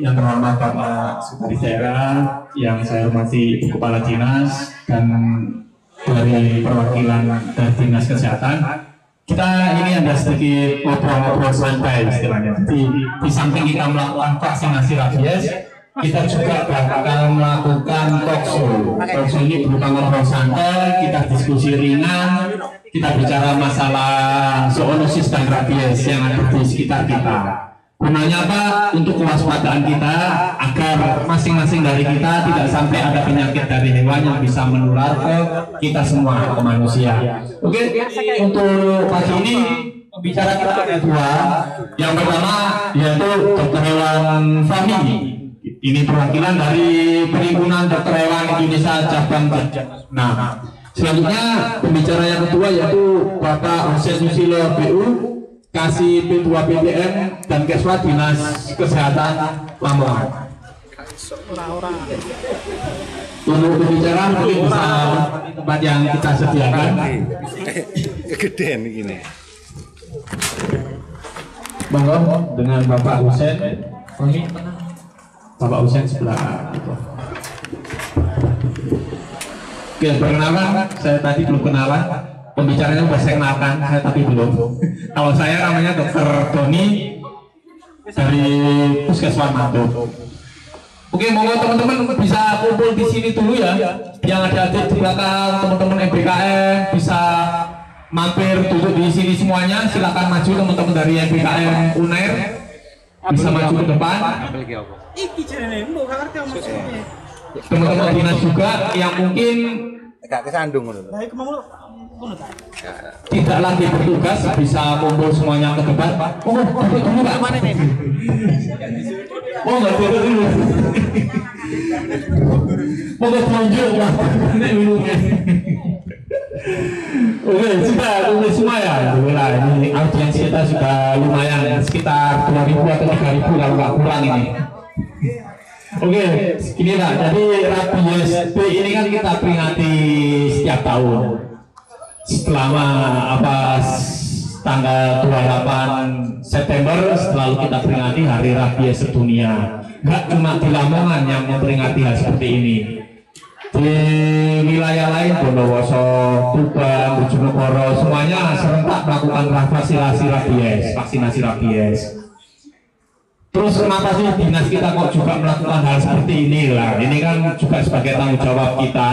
yang terhormat Bapak Sekretaris Daerah, yang saya hormati Ibu Kepala Dinas dan dari perwakilan dari Dinas Kesehatan. Kita ini ada sedikit ngobrol-ngobrol santai istilahnya. Jadi di samping kita melakukan vaksinasi rabies, kita juga bakal melakukan talk show. Talk show ini berupa ngobrol santai, kita diskusi ringan, kita bicara masalah zoonosis dan rabies yang ada di sekitar kita. Gunanya apa? Untuk kewaspadaan kita agar masing-masing dari kita tidak sampai ada penyakit dari hewan yang bisa menular ke kita semua, ke manusia. Oke, untuk pagi ini pembicara kita ada dua. Yang pertama yaitu Dr. Hewan Fahmi. Ini perwakilan dari Perhimpunan Dokter Hewan Indonesia Cabang Jogja. Nah, selanjutnya pembicara yang kedua yaitu Bapak Husein Susilo BU, Kasih P2 PTM dan Keswa Dinas Kesehatan Lamongan. Untuk pembicara mungkin bisa tempat yang kita sediakan. Kegedean ini. Monggo dengan Bapak Husein. Bapak Husein sebelah itu. Oke, perkenalkan, saya tadi belum kenalan. Pembicaranya sudah saya kenalkan, saya tapi belum. Kalau saya namanya Dr. Doni dari Puskesmas Manado. Oke, monggo teman-teman bisa kumpul di sini dulu ya. Yang ada di belakang teman-teman MBKM bisa mampir duduk di sini semuanya. Silakan maju teman-teman dari MBKM UNER. Bisa maju ke depan. Teman-teman dinas juga yang mungkin agak kesandung tidak lagi bertugas bisa kumpul semuanya ke depan. Oh, duduk dulu Pak. Mana ini? Oh, nggak duduk dulu. Mau tunjuk Pak. Oke, sudah kumpul semua ya. Alhamdulillah, ini audiens kita sudah lumayan, sekitar 2.000 atau 3.000 kalau nggak kurang ini. Oke, ini lah. Jadi rabies B ini kan kita peringati setiap tahun. Selama tanggal 28 September selalu kita peringati Hari Rabies Sedunia. Nggak cuma di Lamongan yang memperingati hal seperti ini. Di wilayah lain, Bondowoso, Tuban, Bojonegoro, semuanya serentak melakukan vaksinasi rabies. Terus kenapa sih dinas kita kok juga melakukan hal seperti ini lah? Ini kan juga sebagai tanggung jawab kita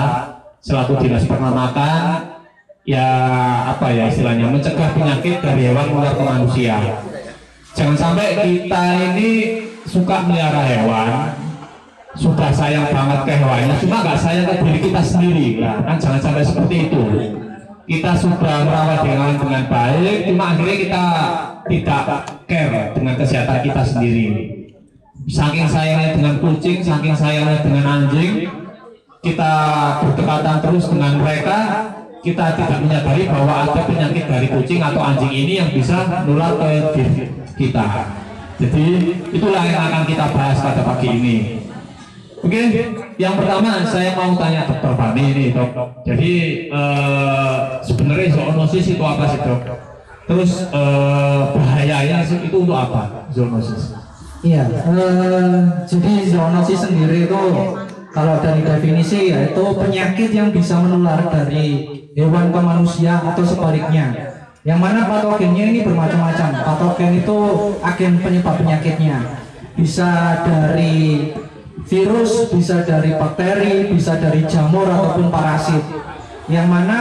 selaku dinas peternakan, ya apa ya istilahnya, mencegah penyakit dari hewan menular ke manusia. Jangan sampai kita ini suka melihara hewan, sudah sayang banget ke hewannya, cuma nggak sayang ke diri kita sendiri lah. Kan jangan sampai seperti itu. Kita sudah merawat hewan dengan baik, cuma akhirnya kita tidak care dengan kesehatan kita sendiri. Saking sayangnya dengan kucing, saking sayangnya dengan anjing, kita berdekatan terus dengan mereka. Kita tidak menyadari bahwa ada penyakit dari kucing atau anjing ini yang bisa menular ke diri kita. Jadi itulah yang akan kita bahas pada pagi ini. Oke, yang pertama saya mau tanya Dr. Fahmi ini, Dok. Jadi sebenarnya zoonosis itu apa sih, Dok? Terus bahayanya itu untuk apa zoonosis? Iya, jadi zoonosis sendiri itu kalau dari definisi yaitu penyakit yang bisa menular dari hewan ke manusia atau sebaliknya. Yang mana patogennya ini bermacam-macam. Patogen itu agen penyebab penyakitnya. Bisa dari virus, bisa dari bakteri, bisa dari jamur ataupun parasit. Yang mana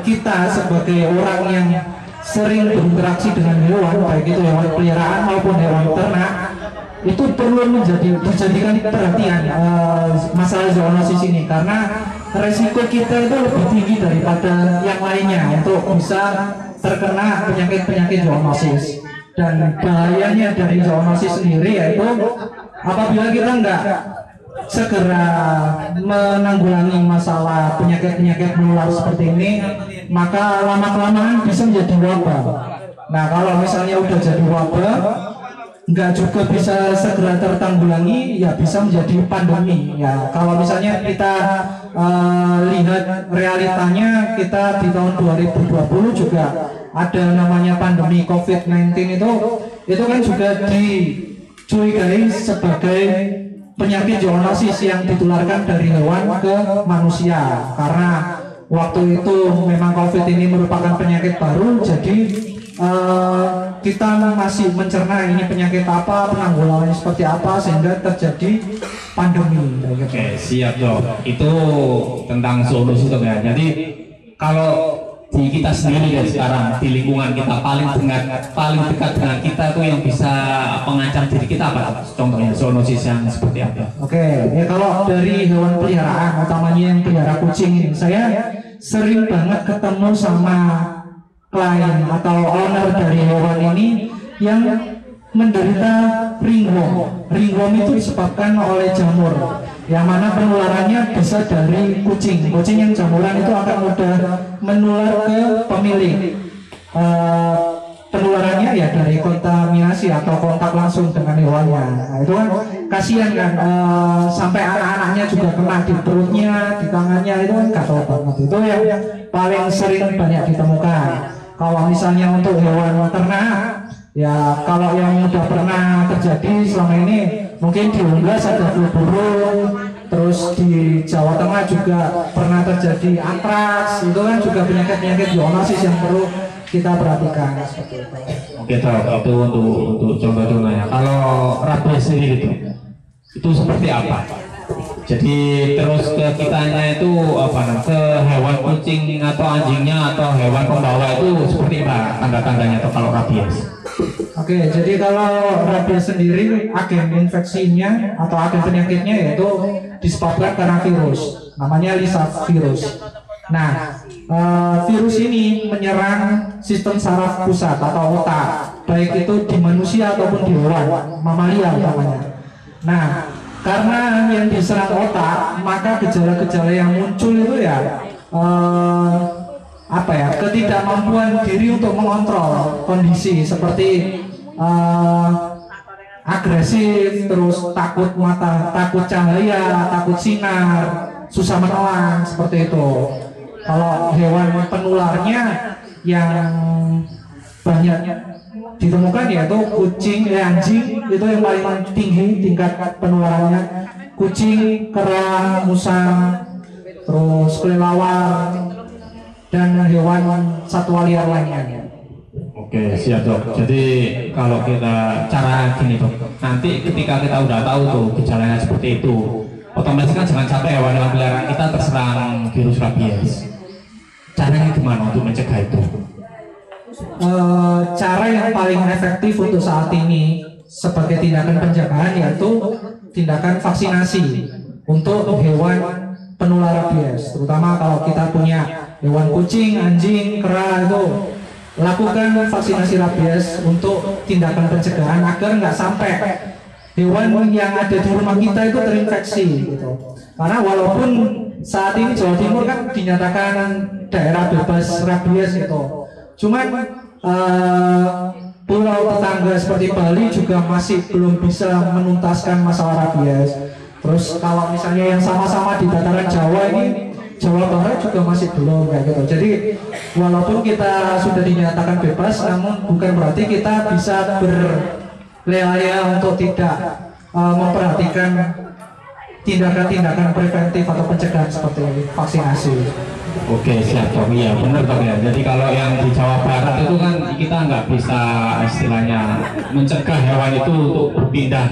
kita sebagai orang yang sering berinteraksi dengan hewan, baik itu hewan peliharaan maupun hewan ternak, itu perlu dijadikan perhatian masalah zoonosis ini, karena resiko kita itu lebih tinggi daripada yang lainnya untuk bisa terkena penyakit-penyakit zoonosis. Dan bahayanya dari zoonosis sendiri yaitu apabila kita nggak segera menanggulangi masalah penyakit-penyakit menular seperti ini, maka lama-kelamaan bisa menjadi wabah. Nah, kalau misalnya udah jadi wabah, nggak juga bisa segera tertanggulangi, ya bisa menjadi pandemi. Ya, kalau misalnya kita lihat realitanya, kita di tahun 2020 juga ada namanya pandemi COVID-19 itu kan juga curigai sebagai penyakit zoonosis yang ditularkan dari hewan ke manusia. Karena waktu itu memang COVID ini merupakan penyakit baru, jadi kita masih mencerna ini penyakit apa, penanggulangannya seperti apa, sehingga terjadi pandemi. Oke, siap dok. Itu tentang zoonosis dok ya. Jadi kalau di kita sendiri dari sekarang di lingkungan kita paling dekat dengan kita tuh yang bisa pengancam diri kita apa? Contohnya zoonosis yang seperti apa? Oke, ya kalau dari hewan peliharaan, utamanya yang pelihara kucing, saya sering banget ketemu sama klien atau owner dari hewan ini yang menderita ringworm. Ringworm itu disebabkan oleh jamur, yang mana penularannya bisa dari kucing. Kucing yang jamuran itu akan mudah menular ke pemilik. Penularannya ya dari kontaminasi atau kontak langsung dengan hewannya. Nah, itu kan kasihan kan, sampai anak-anaknya juga kena di perutnya, di tangannya, itu kan gatal banget. Itu yang paling sering banyak ditemukan. Kalau misalnya untuk hewan ternak, ya kalau yang sudah pernah terjadi selama ini, mungkin di Unggas ada flu burung, terus di Jawa Tengah juga pernah terjadi antraks. Itu kan juga penyakit-penyakit zoonosis yang perlu kita perhatikan seperti itu. Oke dok, itu untuk contoh-contohnya. Kalau rabies sendiri itu seperti apa? Jadi terus ke kitanya itu apa, ke hewan kucing atau anjingnya atau hewan pembawa itu seperti apa tanda-tandanya atau kalau rabies? Oke, jadi kalau rabies sendiri agen infeksinya atau agen penyakitnya yaitu disebabkan karena virus, namanya Lissa virus. Nah, virus ini menyerang sistem saraf pusat atau otak, baik itu di manusia ataupun di hewan, mamalia utamanya. Nah, karena yang diserang otak, maka gejala-gejala yang muncul itu ya ketidakmampuan diri untuk mengontrol kondisi seperti agresif, terus takut mata, takut cahaya, takut sinar, susah menelan, seperti itu. Kalau hewan penularnya yang banyak ditemukan yaitu kucing, anjing, itu yang paling tinggi tingkat penularannya. Kucing, kera, musang, terus kelelawar, dan hewan satwa liar lainnya. Oke, siap dok. Jadi kalau kita cara gini dok, nanti ketika kita udah tahu tuh gejalanya seperti itu, otomatis kan jangan sampai hewan-hewan peliharaan kita terserang virus rabies. Caranya gimana untuk mencegah itu? Cara yang paling efektif untuk saat ini sebagai tindakan pencegahan yaitu tindakan vaksinasi untuk hewan penular rabies. Terutama kalau kita punya hewan kucing, anjing, kera, itu lakukan vaksinasi rabies untuk tindakan pencegahan agar nggak sampai hewan yang ada di rumah kita itu terinfeksi gitu. Karena walaupun saat ini Jawa Timur kan dinyatakan daerah bebas rabies gitu, cuman pulau tetangga seperti Bali juga masih belum bisa menuntaskan masalah rabies. Terus kalau misalnya yang sama-sama di dataran Jawa ini, Jawa Barat juga masih belum kayak gitu. Jadi walaupun kita sudah dinyatakan bebas, namun bukan berarti kita bisa berlea-lea untuk tidak memperhatikan tindakan-tindakan preventif atau pencegahan seperti vaksinasi. Oke, siap dok. Iya benar dok ya. Jadi kalau yang di Jawa Barat itu kan kita nggak bisa istilahnya mencegah hewan itu untuk berpindah.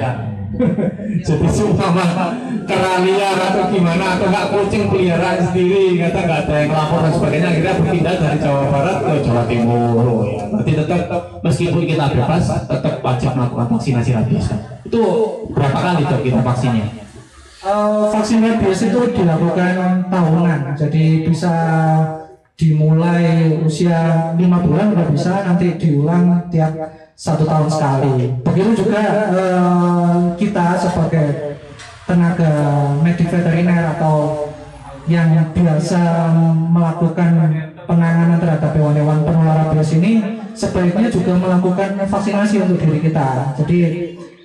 Jadi seumpama kera liar atau gimana, atau nggak kucing peliharaan sendiri, kata nggak ada yang lapor dan sebagainya, akhirnya berpindah dari Jawa Barat ke Jawa Timur. Ya. Berarti tetap meskipun kita bebas, tetap wajib melakukan vaksinasi rabies. Itu berapa kali dok kita vaksinnya? Vaksin rabies itu dilakukan tahunan, jadi bisa dimulai usia 5 bulan udah bisa, nanti diulang tiap 1 tahun sekali. Begitu juga kita sebagai tenaga medik veteriner atau yang biasa melakukan penanganan terhadap hewan-hewan penular rabies ini sebaiknya juga melakukan vaksinasi untuk diri kita. Jadi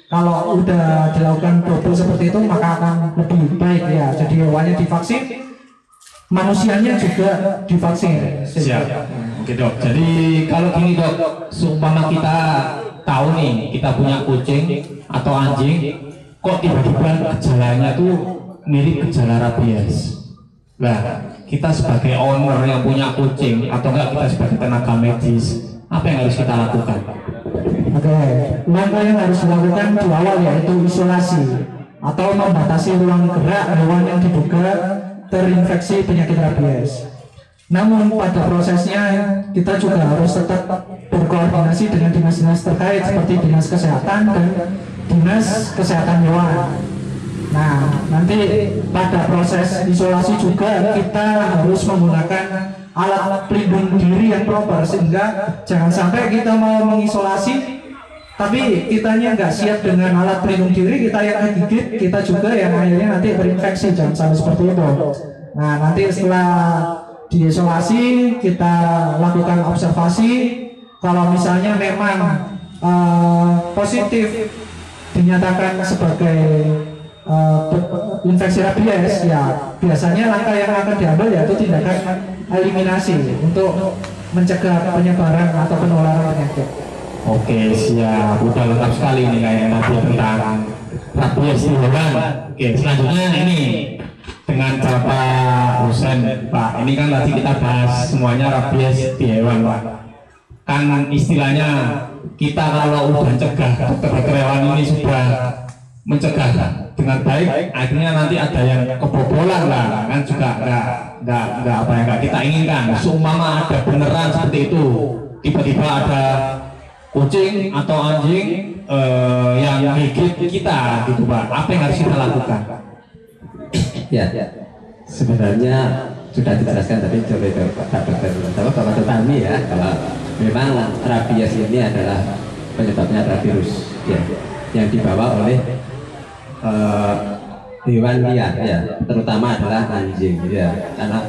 kalau udah dilakukan double seperti itu maka akan lebih baik ya. Jadi hewannya divaksin, manusianya juga divaksin. Siap. Oke dok. Jadi kalau gini dok, seumpama kita tahu nih kita punya kucing atau anjing, kok tiba-tiba gejalanya tuh mirip gejala rabies. Nah, kita sebagai owner yang punya kucing atau enggak kita sebagai tenaga medis, apa yang harus kita lakukan? Oke, langkah yang harus dilakukan di awal yaitu isolasi atau membatasi ruang gerak hewan yang diduga terinfeksi penyakit rabies. Namun pada prosesnya kita juga harus tetap berkoordinasi dengan dinas-dinas terkait seperti dinas kesehatan dan dinas kesehatan hewan. Nah, nanti pada proses isolasi juga kita harus menggunakan alat pelindung diri yang proper sehingga jangan sampai kita mau mengisolasi tapi kitanya nggak siap dengan alat pelindung diri, kita yang digigit, kita juga yang akhirnya nanti berinfeksi, jangan sampai seperti itu. Nah, nanti setelah diisolasi kita lakukan observasi, kalau misalnya memang positif dinyatakan sebagai infeksi rabies, ya biasanya langkah yang akan diambil yaitu tindakan eliminasi untuk mencegah penyebaran atau penularan penyakit. Oke, siap. Udah lengkap sekali nih kayak tadi tentang rabies di hewan. Oke, selanjutnya ini dengan Bapak Husen, Pak. Ini kan tadi kita bahas semuanya rabies di hewan, Pak. Kan istilahnya kita kalau udah cegah, dokter hewan ini sudah mencegah dengan baik, akhirnya nanti ada yang kebobolan lah, kan juga nggak apa yang nggak kita inginkan. Seumpama ada beneran seperti itu, tiba-tiba ada kucing atau anjing yang gigit kita gitu, Pak. Apa yang harus kita lakukan? Ya, sebenarnya sudah dijelaskan tadi oleh Pak Dokter Tami ya, kalau memang rabies ini adalah penyebabnya adalah virus ya, yang dibawa oleh hewan liar ya, terutama adalah anjing ya, karena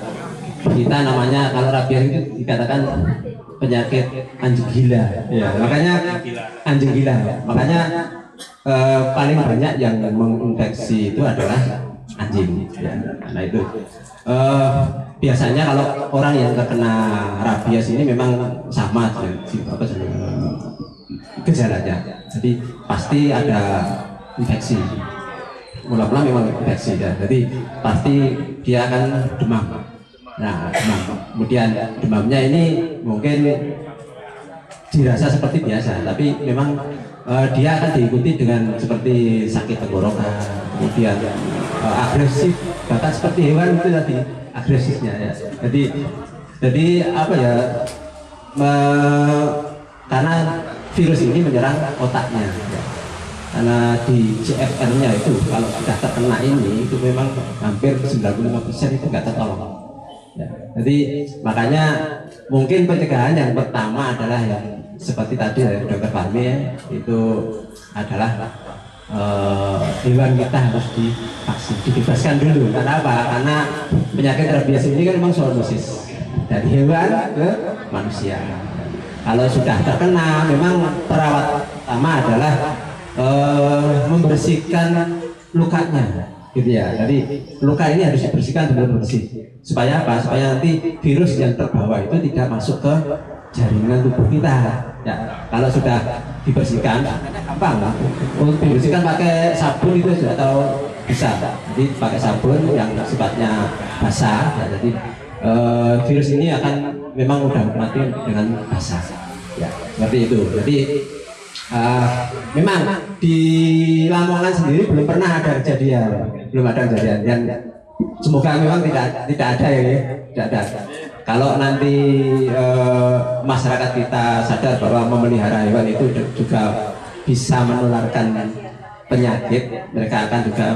kita namanya kalau rabies itu dikatakan penyakit anjing gila ya, makanya anjing gila makanya paling banyak yang menginfeksi itu adalah anjing ya. Karena itu biasanya kalau orang yang terkena rabies ini memang sama gejalanya, jadi pasti ada infeksi, mula-mula memang infeksi ya, jadi pasti dia akan demam. Nah, demam. Kemudian demamnya ini mungkin dirasa seperti biasa, tapi memang dia akan diikuti dengan seperti sakit tenggorokan, kemudian agresif, bahkan seperti hewan itu tadi agresifnya ya. Jadi apa ya? Karena virus ini menyerang otaknya. Ya. Karena di CFR-nya itu kalau sudah terkena ini itu memang hampir 95% itu nggak tertolong. Ya, jadi makanya mungkin pencegahan yang pertama adalah yang seperti tadi dari Dokter Fahmi ya, itu adalah hewan kita harus divaksin, dibebaskan dulu. Karena apa? Karena penyakit rabies ini kan memang zoonosis dari hewan ke manusia. Kalau sudah terkena, memang perawat pertama adalah membersihkan lukanya. Gitu ya, jadi luka ini harus dibersihkan benar bersih supaya apa? Supaya nanti virus yang terbawa itu tidak masuk ke jaringan tubuh kita ya. Kalau sudah dibersihkan gampang, untuk dibersihkan pakai sabun itu sudah tahu bisa, jadi pakai sabun yang sifatnya basah ya, jadi virus ini akan memang mudah mati dan basah ya, seperti itu. Jadi memang di Lamongan sendiri belum pernah ada kejadian, dan semoga memang tidak ada ya, tidak ada. Kalau nanti masyarakat kita sadar bahwa memelihara hewan itu juga bisa menularkan penyakit, mereka akan juga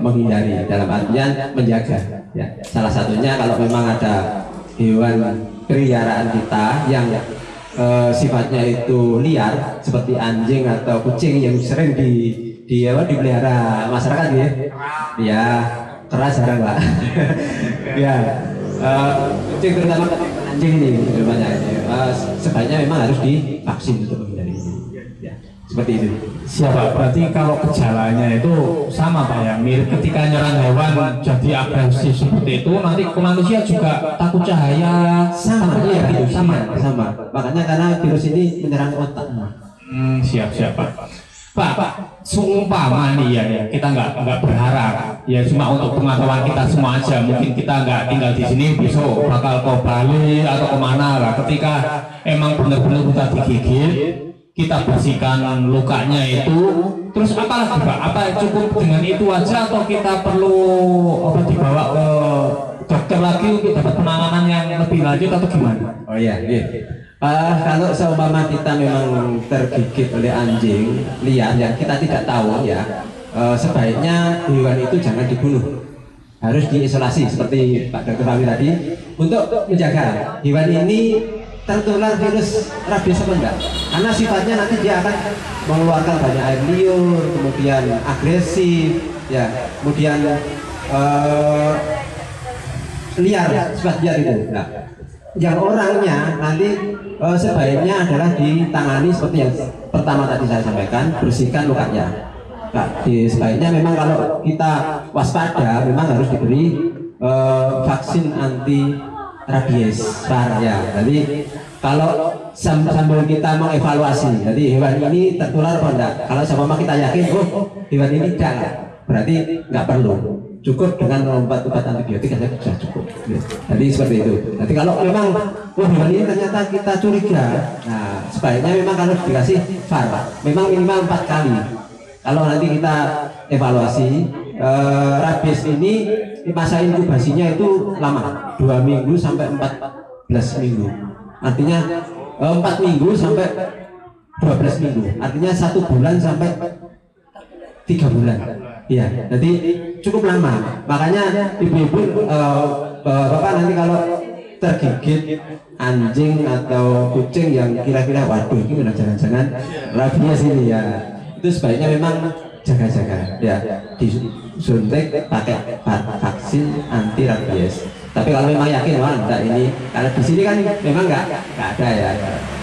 menghindari, dalam artian menjaga ya. Salah satunya kalau memang ada hewan peliharaan kita yang sifatnya itu liar seperti anjing atau kucing yang sering dipelihara masyarakat ya keras jarang lah ya, kucing terutama anjing ini sebaiknya memang harus divaksin untuk menghindari ini ya, seperti itu. Siapa? Berarti kalau gejalanya itu sama Pak ya, mirip ketika nyerang hewan jadi agresif seperti itu, nanti ke manusia juga takut cahaya sama ya, gitu, sama. Makanya karena virus ini menyerang otak. Siap Pak. Pak, seumpama nih ya, kita nggak berharap ya, cuma untuk pengetahuan kita semua aja. Mungkin kita nggak tinggal di sini, besok bakal ke Bali atau kemana lah. Ketika emang benar-benar kita digigit, kita bersihkan lukanya itu, terus apa lagi Pak? Apa cukup dengan itu aja atau kita perlu dibawa ke dokter lagi untuk dapat penanganan yang lebih lanjut atau gimana? Oh iya. Kalau seumpama kita memang tergigit oleh anjing liar yang kita tidak tahu ya, sebaiknya hewan itu jangan dibunuh, harus diisolasi seperti Pak Dr. Fahmi tadi, untuk menjaga hewan ini tertular virus rabies apa enggak, karena sifatnya nanti dia akan mengeluarkan banyak air liur, kemudian agresif ya, kemudian liar, sifat liar itu. Nah, yang orangnya nanti sebaiknya adalah ditangani seperti yang pertama tadi saya sampaikan, bersihkan lukanya. Nah, sebaiknya memang kalau kita waspada memang harus diberi vaksin anti rabies ya. Jadi kalau sambil kita mengevaluasi, jadi hewan ini tertular apa enggak, kalau sama kita yakin hewan ini tidak, berarti nggak perlu, cukup dengan obat-obat antibiotik saja sudah cukup. Jadi seperti itu. Jadi kalau memang hewan ini ternyata kita curiga, nah sebaiknya memang kalau dikasih VAR, memang minimal 4 kali. Kalau nanti kita evaluasi, rabies ini masa inkubasinya itu lama, 2 minggu sampai 14 minggu. Artinya 4 minggu sampai 12 minggu. Artinya 1 bulan sampai 3 bulan. Iya, jadi cukup lama. Makanya ibu-ibu, bapak nanti kalau tergigit anjing atau kucing yang kira-kira waduh ini udah jangan-jangan rabies ini ya, itu sebaiknya memang jaga-jaga ya, disuntik pakai vaksin anti rabies. Tapi kalau memang yakin wah enggak ini, karena di sini kan memang enggak ada ya.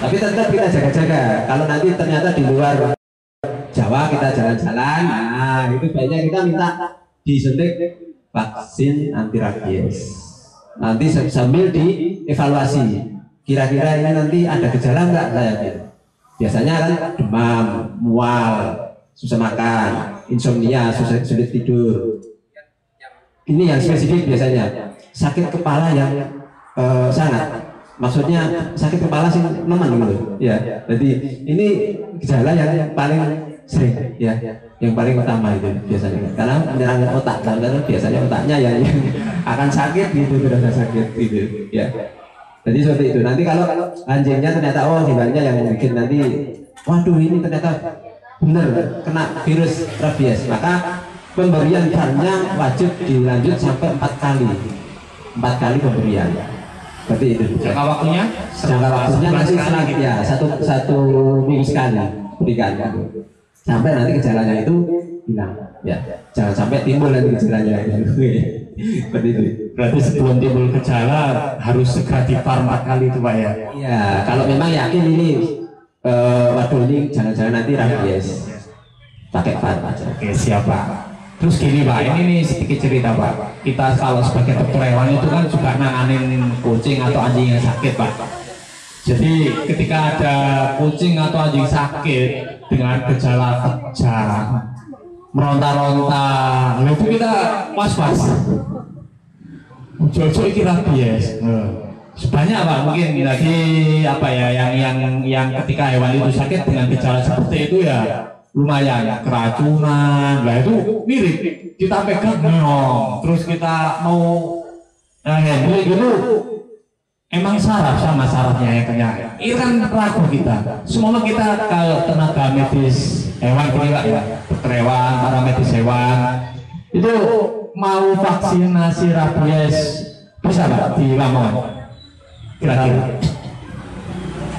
Tapi tetap kita jaga-jaga. Kalau nanti ternyata di luar Jawa kita jalan-jalan, nah itu baiknya kita minta disuntik vaksin anti rabies. Nanti sambil dievaluasi, kira-kira ini nanti ada gejala enggak saya gitu. Biasanya kan demam, mual, susah makan, insomnia, sulit tidur. Ini yang spesifik biasanya. Sakit kepala yang sangat, maksudnya sakit kepala sih nemen gitu ya. Jadi ini gejala yang paling sering ya, yang paling utama itu biasanya, karena menyerang otak, karena biasanya otaknya yang akan sakit gitu, berasa sakit gitu ya. Jadi seperti itu. Nanti kalau anjingnya ternyata hewannya yang bikin nanti waduh ini ternyata benar kena virus rabies, maka pemberian VAR-nya wajib dilanjut sampai 4 kali pemberian. Seperti itu. Jangka waktunya? Jangka waktunya nanti ya satu minggu sekali berikan gitu. Sampai nanti gejalanya itu hilang ya, jangan sampai timbul nanti gejalanya itu. Seperti itu. Berarti sebelum timbul gejala harus segera di-VAR 4 kali itu Pak ya? Iya, kalau memang yakin ini waduh ini jangan-jangan nanti rabies, pakai VAR aja. Oke, siap Pak. Terus gini Pak, ini nih sedikit cerita Pak. Kita kalau sebagai dokter hewan itu kan juga nanganin kucing atau anjing yang sakit Pak. Jadi ketika ada kucing atau anjing sakit dengan gejala kejang, meronta-ronta, itu kita was-was. Jojo ini rabies. Sebanyak Pak, mungkin lagi apa ya yang ketika hewan itu sakit dengan gejala seperti itu ya lumayan keracunan. Lah itu mirip kita pegang terus kita mau handle gitu, emang sama syaratnya ya kayaknya. Ini kan ragu kita. Semua kita kalau tenaga medis hewan gini Pak ya, dokter hewan, para medis hewan itu mau vaksinasi rabies bisa Pak di Lamongan? Kira-kira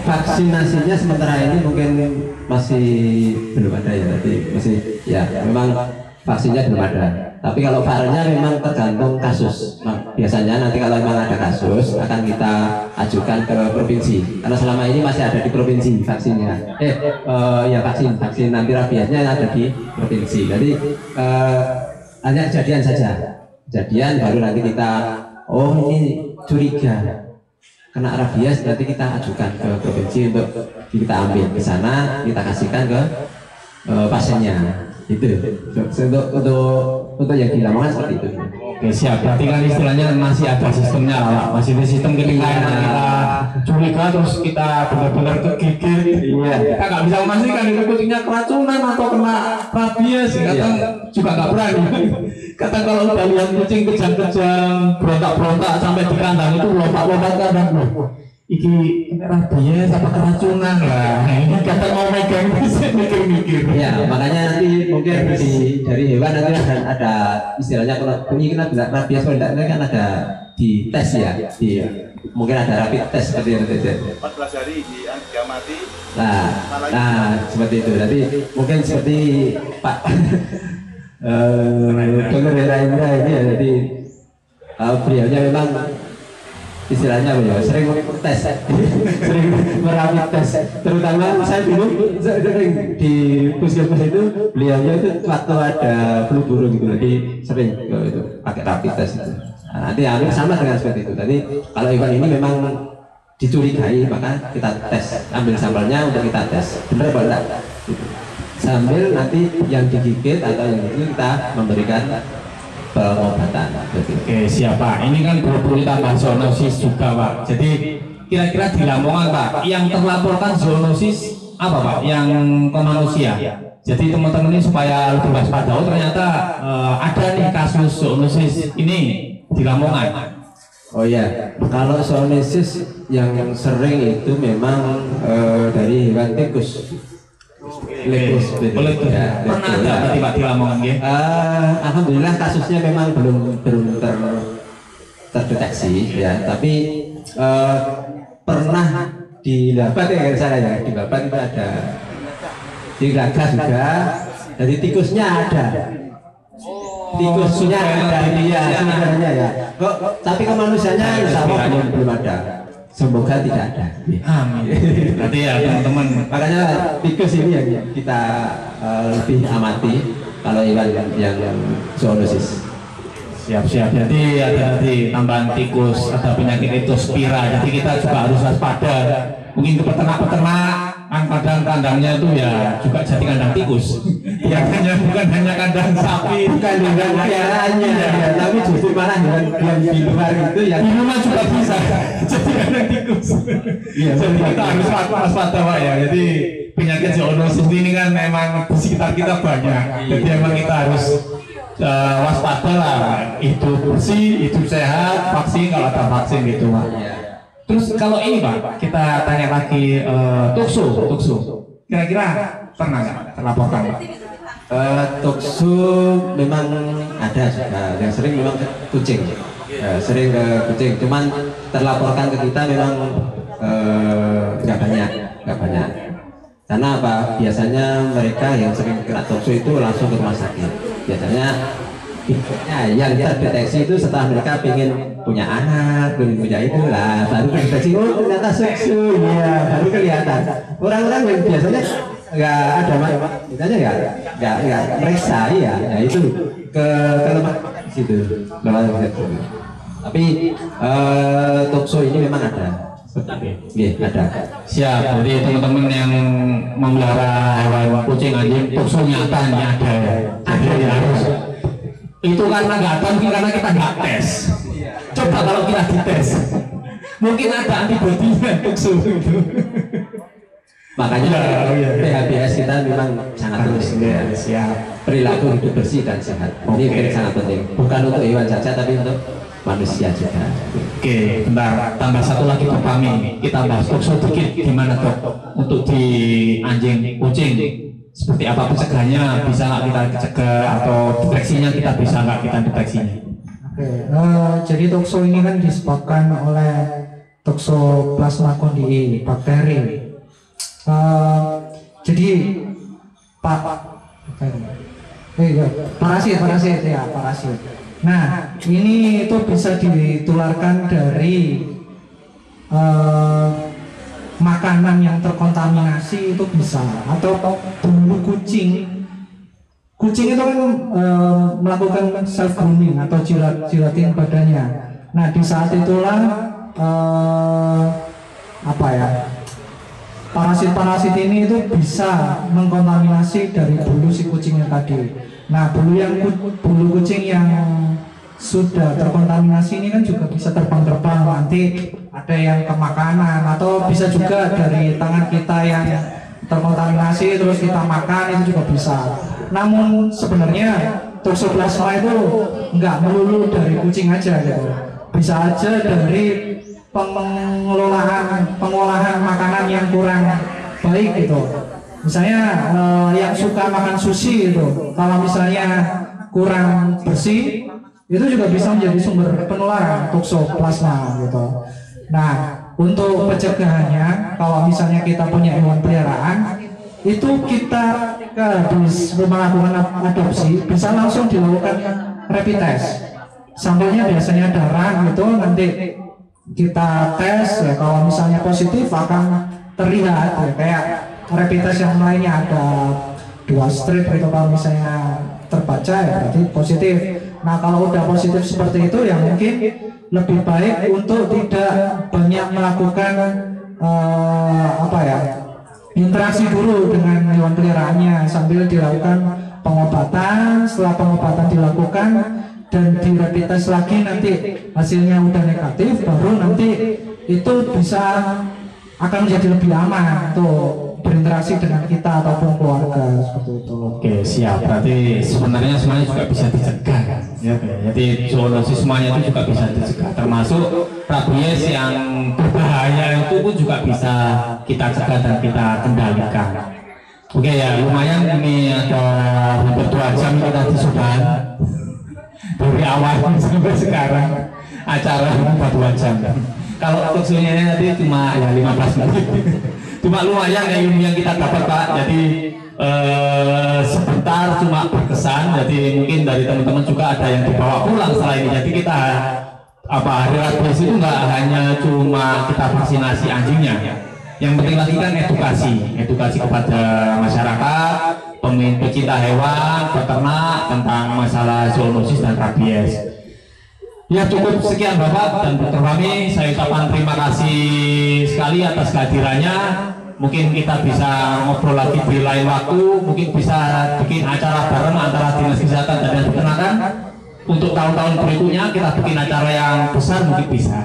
vaksinasinya sementara ini mungkin masih belum ada ya, nanti masih ya memang vaksinnya belum ada. Tapi kalau VAR-nya memang tergantung kasus. Nah, biasanya nanti kalau memang ada kasus akan kita ajukan ke provinsi, karena selama ini masih ada di provinsi vaksinnya. Ya vaksin anti rabiesnya ada di provinsi. Jadi hanya kejadian saja, kejadian baru nanti kita ini curiga kena rabies nanti kita ajukan ke provinsi untuk kita ambil ke sana, kita kasihkan ke pasiennya. Itu untuk yang di Lamongan seperti itu. Oke, siap. Berarti kan istilahnya masih ada sistemnya lah, Pak. Masih ada sistem ketika emang kita curiga terus kita benar-benar kegigit. Iya. Kita nggak bisa memastikan itu kucingnya keracunan atau kena rabies. Kadang juga nggak berani. Kadang kalau udah lihat kucing kejang-kejang, berontak-berontak sampai di kandang itu lompat-lompat kadang. Iki rabies apa keracunan lah. Ini kadang mau megang bisa mikir-mikir. Ya, makanya nanti mungkin dari hewan nanti ada istilahnya kalau bunyi kena rabies kalau tidak kan ada di tes ya, mungkin ada rapid test seperti itu. 14 hari diamati. Nah, seperti itu. Jadi mungkin seperti Pak Dr. Hera Indra ini ya, jadi beliaunya memang istilahnya beliau sering tes, sering merapid tes. Terutama saya dulu sering di puskesmas itu, beliaunya itu waktu ada flu burung gitu, jadi sering itu pakai rapid test itu. Nah, nanti hampir sama dengan seperti itu. Tadi kalau hewan ini memang dicurigai maka kita tes, ambil sampelnya untuk kita tes, benar apa enggak? Gitu. Sambil nanti yang digigit atau yang itu kita memberikan pengobatan. Oke, siap Pak. Ini kan perlu ditambah zoonosis juga Pak. Jadi kira-kira di Lamongan Pak, yang terlaporkan zoonosis apa Pak? Yang ke manusia. Jadi teman-teman ini supaya lebih waspada. Oh ternyata ada nih kasus zoonosis ini di Lamongan. Oh ya, kalau zoonosis yang sering itu memang dari hewan tikus. Boleh tuh. Ya, Pernah ada berarti Pak di Lamongan ya? Alhamdulillah kasusnya memang belum terdeteksi ya, tapi pernah di Babat ya saya ya, di Babat itu ada, di Gagas juga, jadi tikusnya ada. Tikusnya ada dia sebenarnya ya. Kok tapi ke manusianya insya Allah belum ada. Semoga tidak ada. Amin. Berarti ya teman-teman. Makanya tikus ini yang kita lebih amati kalau hewan yang zoonosis. Siap-siap. Jadi ada nanti tambahan tikus, ada penyakit leptospira. Jadi kita juga harus waspada. Mungkin ke peternak-peternak, kandang-kandangnya itu ya juga jadi kandang tikus. Ya bukan hanya kandang sapi, Bukan dengan piaraannya, ya, tapi justru malah yang di luar itu yang di rumah juga bisa jadi kandang tikus. Iya, jadi kita harus waspada Pak ya. Jadi penyakit zoonosis ini kan memang di sekitar kita banyak. Jadi memang kita harus waspada lah. Hidup bersih, hidup sehat, vaksin kalau ada vaksin gitu Pak. Terus kalau ini Pak, kita tanya lagi tukso. Kira-kira pernah nggak terlaporkan Pak? Tuksu memang ada juga, yang sering memang kucing, sering ke kucing. Cuman terlaporkan ke kita memang nggak banyak. Karena apa? Biasanya mereka yang sering kena tuksu itu langsung ke rumah sakit. Biasanya yang terdeteksi itu setelah mereka ingin punya anak, ingin punya itu lah, baru terdeteksi. Oh ternyata tuksu, ya baru kelihatan. Orang-orang yang biasanya nggak ada misalnya nggak meriksa ya itu ke lemah situ lemah situ. Tapi tukso ini memang ada. Ada. Siap. Jadi teman-teman yang memelihara hewan kucing anjing tukso nyata nih ada. Jadi harus itu karena nggak tahu mungkin karena kita nggak tes. Coba kalau kita dites, mungkin ada antibodinya tukso itu. Makanya PHBS kita memang sangat penting. Siap. Perilaku hidup bersih dan sehat. Ini sangat penting. Bukan untuk hewan saja, tapi untuk manusia juga. Oke, bentar. Tambah satu lagi Pak kami. Kita bahas tukso dikit. Gimana Dok? Untuk di anjing kucing, seperti apa pencegahannya? Bisa nggak kita cegah atau deteksinya kita bisa nggak kita deteksinya? Oke, jadi tukso ini kan disebabkan oleh Toxoplasma gondii bakteri. Jadi parasit ya, parasit. Nah, ini itu bisa ditularkan dari makanan yang terkontaminasi itu bisa, atau bulu kucing. Kucing itu kan melakukan self grooming atau jilatin badannya. Nah, di saat itulah apa ya, parasit-parasit ini itu bisa mengkontaminasi dari bulu si kucingnya tadi. Nah, bulu kucing yang sudah terkontaminasi ini kan juga bisa terbang-terbang, nanti ada yang ke makanan, atau bisa juga dari tangan kita yang terkontaminasi terus kita makan, itu juga bisa. Namun sebenarnya toksoplasma itu nggak melulu dari kucing aja gitu, bisa aja dari pengolahan makanan yang kurang baik gitu. Misalnya yang suka makan sushi itu, kalau misalnya kurang bersih, itu juga bisa menjadi sumber penularan toksoplasma gitu. Nah, untuk pencegahannya, kalau misalnya kita punya hewan peliharaan, itu kita habis melakukan adopsi bisa langsung dilakukan rapid test. Sampelnya biasanya darah gitu, nanti kita tes ya, kalau misalnya positif akan terlihat ya, kayak rapid test yang lainnya ada 2 strip itu, kalau misalnya terbaca ya berarti positif. Nah, kalau udah positif seperti itu ya mungkin lebih baik untuk tidak banyak melakukan interaksi dulu dengan hewan peliharaannya, sambil dilakukan pengobatan. Setelah pengobatan dilakukan dan di rapid test lagi, nanti hasilnya udah negatif, baru nanti itu bisa akan menjadi lebih aman untuk berinteraksi dengan kita ataupun keluarga, seperti itu. Oke, siap. Berarti sebenarnya semuanya juga bisa dicegah kan? Ya, jadi zoonosis semuanya itu juga bisa dicegah, termasuk rabies yang berbahaya itu pun juga bisa kita cegah dan kita kendalikan. Oke ya, lumayan ini ada hampir 2 jam kita sudah dari awal sampai sekarang acara 2 jam. Kalau toksinya nanti cuma ya 15 menit. Cuma lumayan ya ilmu yang kita dapat Pak. Jadi sebentar cuma berkesan. Jadi mungkin dari teman-teman juga ada yang dibawa pulang setelah ini. Jadi kita hari rabies itu nggak hanya cuma kita vaksinasi anjingnya. Yang penting lagi kan edukasi kepada masyarakat, pecinta hewan, peternak tentang masalah zoonosis dan rabies. Ya cukup sekian Bapak dan Dr. Fahmi, saya ucapkan terima kasih sekali atas kehadirannya. Mungkin kita bisa ngobrol lagi di lain waktu, mungkin bisa bikin acara bareng antara Dinas Kesehatan dan Dinas Peternakan. Untuk tahun-tahun berikutnya kita bikin acara yang besar mungkin bisa.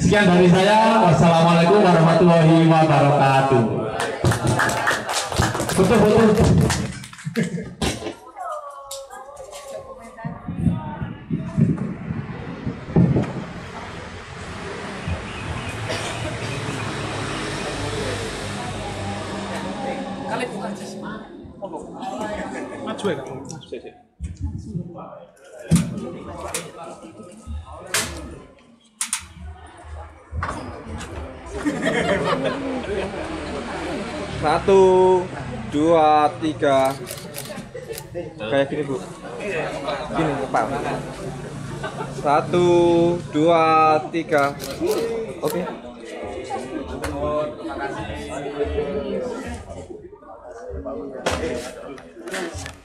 Sekian dari saya, wassalamualaikum warahmatullahi wabarakatuh. Betul. Maju ya kamu, maju saja. Satu, dua, tiga, kayak gini Bu, gini Pak. 1, 2, 3, oke. Terima kasih.